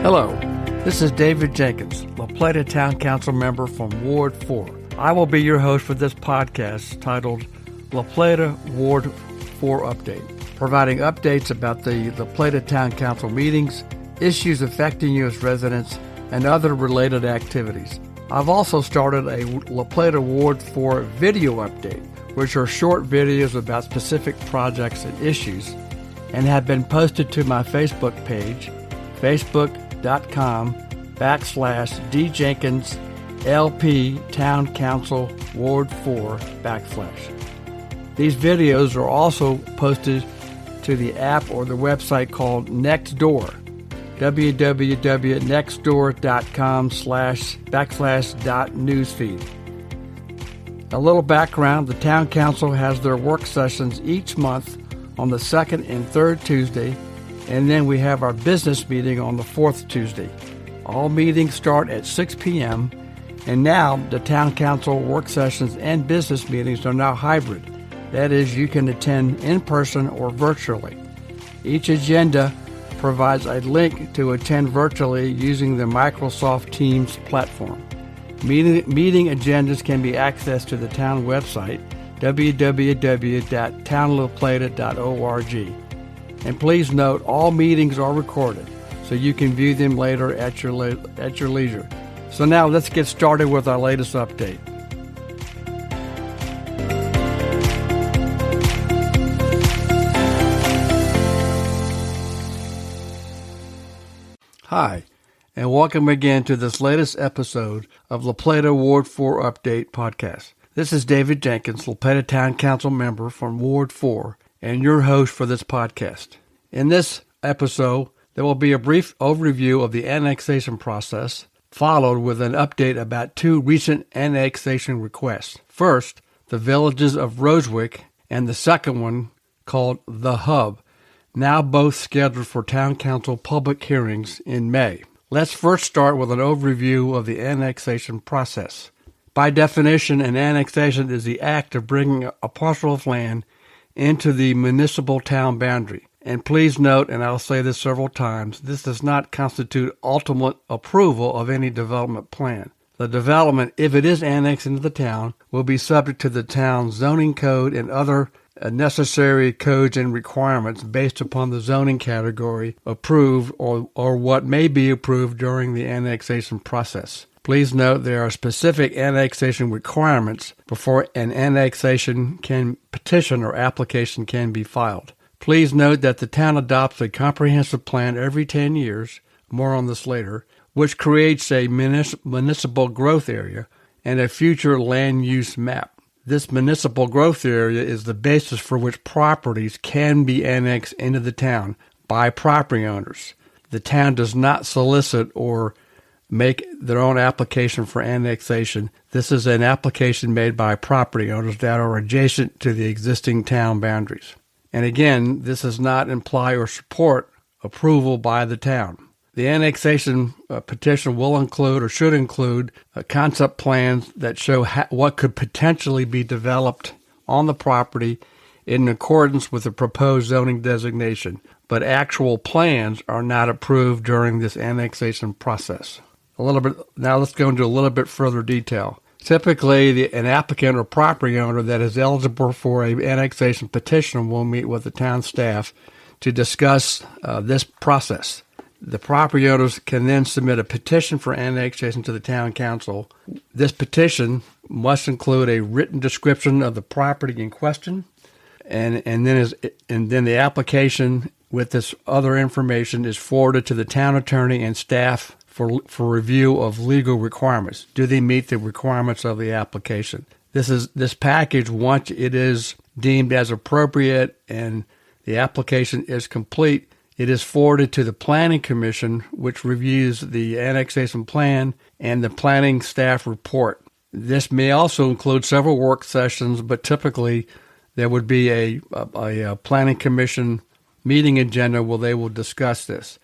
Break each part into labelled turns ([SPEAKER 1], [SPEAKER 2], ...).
[SPEAKER 1] Hello, this is David Jenkins, La Plata Town Council member from Ward 4. I will be your host for this podcast titled La Plata Ward 4 Update, providing updates about the La Plata Town Council meetings, issues affecting you as residents, and other related activities. I've also started a La Plata Ward 4 video update, which are short videos about specific projects and issues, and have been posted to my Facebook page, facebook.com/djenkinslp Town Council Ward 4 /. These videos are also posted to the app or the website called Nextdoor, www.nextdoor.com//newsfeed. A little background: the Town Council has their work sessions each month on the second and third Tuesday, and then we have our business meeting on the fourth Tuesday. All meetings start at 6 p.m., and now the Town Council work sessions and business meetings are now hybrid. That is, you can attend in person or virtually. Each agenda provides a link to attend virtually using the Microsoft Teams platform. Meeting agendas can be accessed to the town website, www.townlaplata.org. And please note, all meetings are recorded, so you can view them later at your leisure. So now let's get started with our latest update. Hi, and welcome again to this latest episode of La Plata Ward 4 Update podcast. This is David Jenkins, La Plata Town Council member from Ward 4, and your host for this podcast. In this episode, there will be a brief overview of the annexation process, followed with an update about two recent annexation requests. First, the villages of Rosewick, and the second one called The Hub, now both scheduled for Town Council public hearings in May. Let's first start with an overview of the annexation process. By definition, an annexation is the act of bringing a parcel of land into the municipal town boundary. And please note, and I'll say this several times, this does not constitute ultimate approval of any development plan. The development, if it is annexed into the town, will be subject to the town's zoning code and other necessary codes and requirements based upon the zoning category approved or what may be approved during the annexation process. Please note there are specific annexation requirements before an annexation petition or application can be filed. Please note that the town adopts a comprehensive plan every 10 years, more on this later, which creates a municipal growth area and a future land use map. This municipal growth area is the basis for which properties can be annexed into the town by property owners. The town does not solicit or make their own application for annexation. This is an application made by property owners that are adjacent to the existing town boundaries. And again, this does not imply or support approval by the town. The annexation petition will include or should include concept plans that show what could potentially be developed on the property in accordance with the proposed zoning designation, but actual plans are not approved during this annexation process. Now let's go into a little bit further detail. Typically, an applicant or property owner that is eligible for an annexation petition will meet with the town staff to discuss this process. The property owners can then submit a petition for annexation to the town council. This petition must include a written description of the property in question, and then the application with this other information is forwarded to the town attorney and staff for review of legal requirements. Do they meet the requirements of the application? This package, once it is deemed as appropriate and the application is complete, it is forwarded to the Planning Commission, which reviews the annexation plan and the planning staff report. This may also include several work sessions, but typically there would be a Planning Commission meeting agenda where they will discuss this.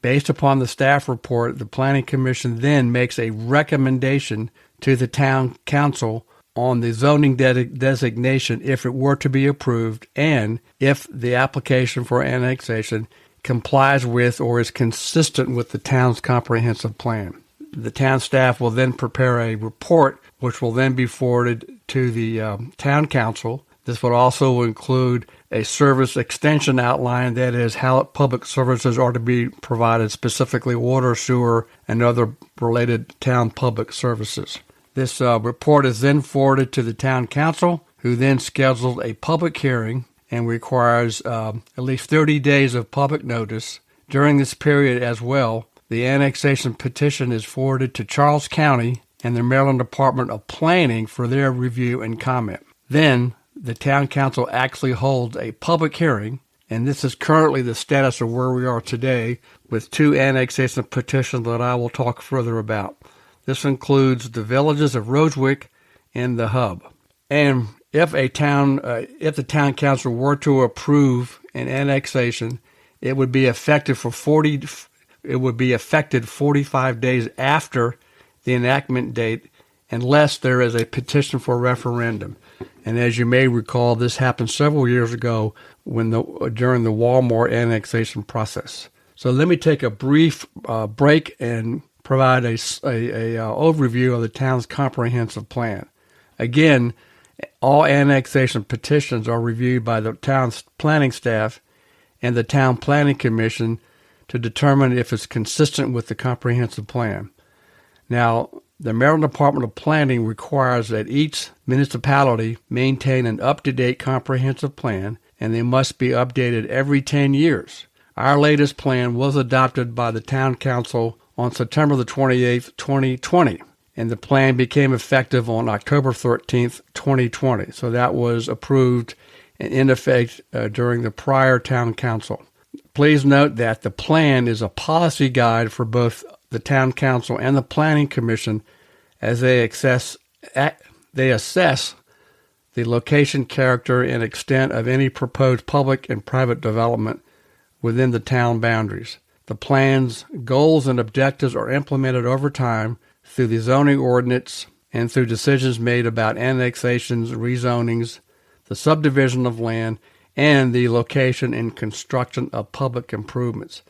[SPEAKER 1] Based upon the staff report, the Planning Commission then makes a recommendation to the Town Council on the zoning designation if it were to be approved, and if the application for annexation complies with or is consistent with the town's comprehensive plan. The town staff will then prepare a report, which will then be forwarded to the town council. This would also include a service extension outline, that is, how public services are to be provided, specifically water, sewer, and other related town public services. This report is then forwarded to the town council, who then schedules a public hearing and requires at least 30 days of public notice. During this period as well, the annexation petition is forwarded to Charles County and the Maryland Department of Planning for their review and comment. Then, the town council actually holds a public hearing, and this is currently the status of where we are today, with 2 annexation petitions that I will talk further about. This includes the villages of Rosewick and the Hub. And if the town council were to approve an annexation, it would be effective 45 days after the enactment date, unless there is a petition for referendum. And as you may recall, this happened several years ago during the Walmart annexation process. So let me take a brief break and provide a overview of the town's comprehensive plan. Again, all annexation petitions are reviewed by the town's planning staff and the town planning commission to determine if it's consistent with the comprehensive plan. Now, the Maryland Department of Planning requires that each municipality maintain an up-to-date comprehensive plan, and they must be updated every 10 years. Our latest plan was adopted by the Town Council on September the 28th, 2020, and the plan became effective on October 13th, 2020. So that was approved and in effect during the prior Town Council. Please note that the plan is a policy guide for both the Town Council and the Planning Commission as they assess the location, character, and extent of any proposed public and private development within the town boundaries. The plan's goals and objectives are implemented over time through the zoning ordinance and through decisions made about annexations, rezonings, the subdivision of land, and the location and construction of public improvements.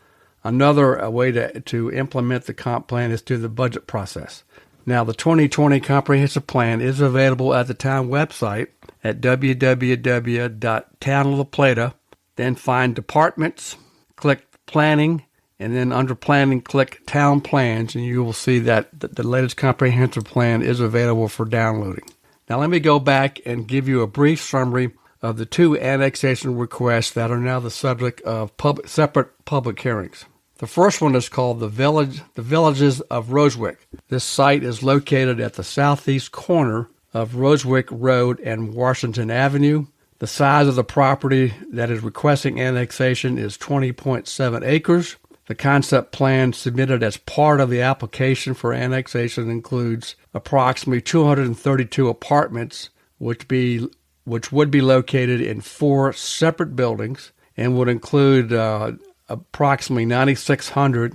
[SPEAKER 1] Another way to implement the comp plan is through the budget process. Now, the 2020 Comprehensive Plan is available at the town website at www.townoflaplata. Then find Departments, click Planning, and then under Planning, click Town Plans, and you will see that the latest Comprehensive Plan is available for downloading. Now, let me go back and give you a brief summary of the 2 annexation requests that are now the subject of separate public hearings. The first one is called the Villages of Rosewick. This site is located at the southeast corner of Rosewick Road and Washington Avenue. The size of the property that is requesting annexation is 20.7 acres. The concept plan submitted as part of the application for annexation includes approximately 232 apartments, which would be located in 4 separate buildings and would include approximately 9,600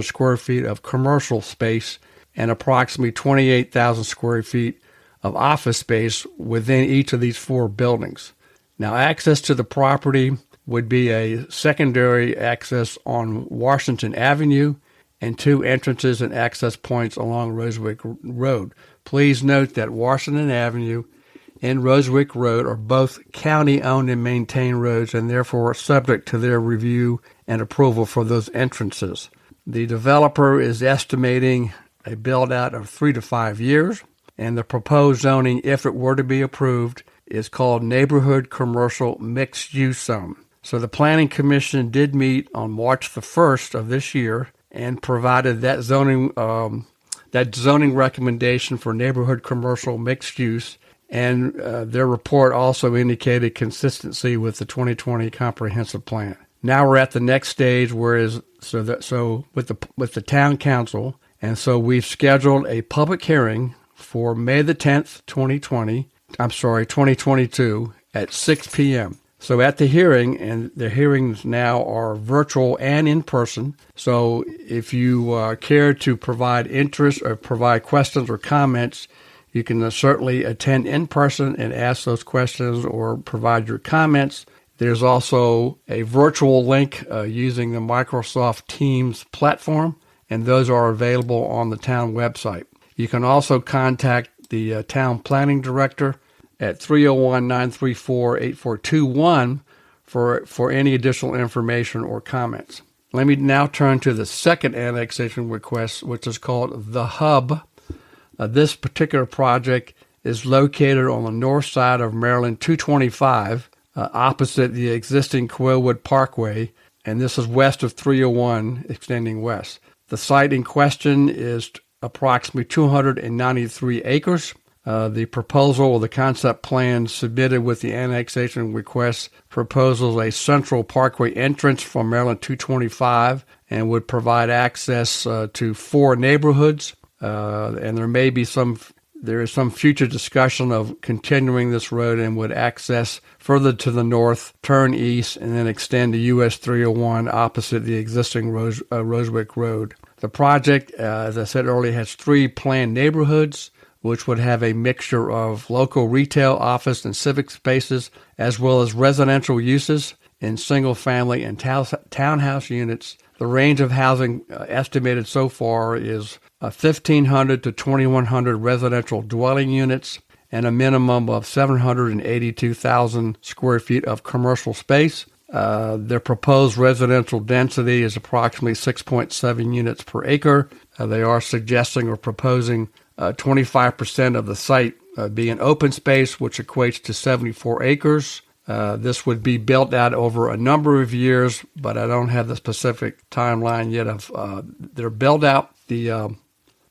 [SPEAKER 1] square feet of commercial space and approximately 28,000 square feet of office space within each of these 4 buildings. Now, access to the property would be a secondary access on Washington Avenue and 2 entrances and access points along Rosewick Road. Please note that Washington Avenue and Rosewick Road are both county-owned and maintained roads and therefore are subject to their review and approval for those entrances. The developer is estimating a build-out of 3 to 5 years, and the proposed zoning, if it were to be approved, is called Neighborhood Commercial Mixed-Use Zone. So the Planning Commission did meet on March the 1st of this year and provided that zoning recommendation for neighborhood commercial mixed use, and their report also indicated consistency with the 2020 Comprehensive Plan. Now we're at the next stage, with the town council, and so we've scheduled a public hearing for May the 10th, 2022 at 6 p.m. So at the hearing, and the hearings now are virtual and in person, so if you care to provide interest or provide questions or comments, you can certainly attend in person and ask those questions or provide your comments There's also a virtual link using the Microsoft Teams platform, and those are available on the town website. You can also contact the town planning director at 301-934-8421 for any additional information or comments. Let me now turn to the second annexation request, which is called The Hub. This particular project is located on the north side of Maryland 225, opposite the existing Quillwood Parkway, and this is west of 301, extending west. The site in question is approximately 293 acres. The proposal or the concept plan submitted with the annexation request proposes a central parkway entrance from Maryland 225 and would provide access to 4 neighborhoods. And there is some future discussion of continuing this road and would access further to the north, turn east, and then extend to US 301 opposite the existing Rosewick Road. The project, as I said earlier, has 3 planned neighborhoods, which would have a mixture of local retail, office, and civic spaces, as well as residential uses in single-family and townhouse units. The range of housing estimated so far is 1,500 to 2,100 residential dwelling units and a minimum of 782,000 square feet of commercial space. Their proposed residential density is approximately 6.7 units per acre. They are suggesting or proposing 25% of the site be an open space, which equates to 74 acres. This would be built out over a number of years, but I don't have the specific timeline yet of their build out. The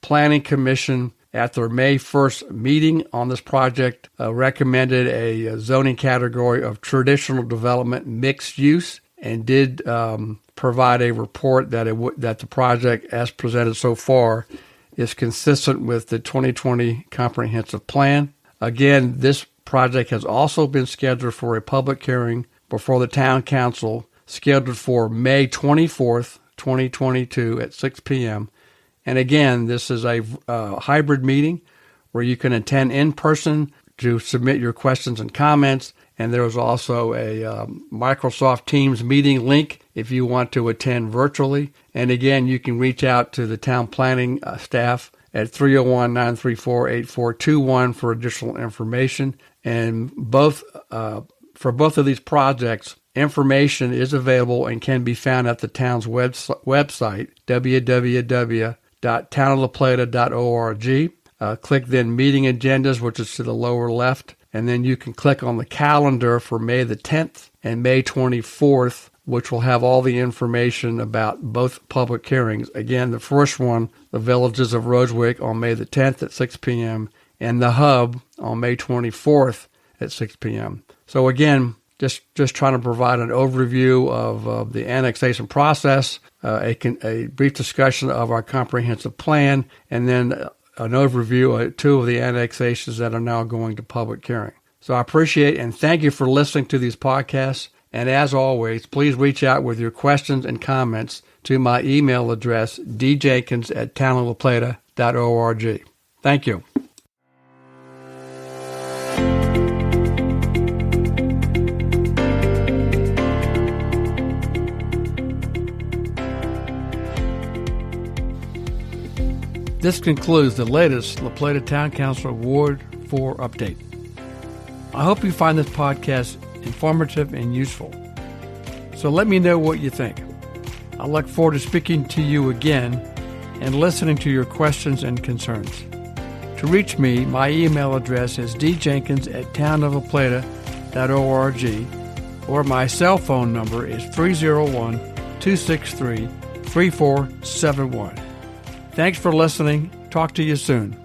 [SPEAKER 1] Planning Commission, at their May 1st meeting on this project, recommended a zoning category of traditional development mixed use and did provide a report that that the project, as presented so far, is consistent with the 2020 Comprehensive Plan. Again, this project has also been scheduled for a public hearing before the Town Council, scheduled for May 24th, 2022 at 6 p.m. And again, this is a hybrid meeting where you can attend in person to submit your questions and comments. And there is also a Microsoft Teams meeting link if you want to attend virtually. And again, you can reach out to the town planning staff at 301-934-8421 for additional information. And for both of these projects, information is available and can be found at the town's website, www.townoflaplata.org. Click then Meeting Agendas, which is to the lower left, and then you can click on the calendar for May the 10th and May 24th, which will have all the information about both public hearings. Again, the first one, the Villages of Rosewick, on May the 10th at 6 p.m., and the Hub on May 24th at 6 p.m. So again, just trying to provide an overview of the annexation process, a brief discussion of our comprehensive plan, and then an overview of 2 of the annexations that are now going to public hearing. So I appreciate and thank you for listening to these podcasts. And as always, please reach out with your questions and comments to my email address, djenkins@townoflaplata.org. Thank you. This concludes the latest La Plata Town Council Ward 4 update. I hope you find this podcast informative and useful. So let me know what you think. I look forward to speaking to you again and listening to your questions and concerns. To reach me, my email address is djenkins@townoflaplata.org, or my cell phone number is 301-263-3471. Thanks for listening. Talk to you soon.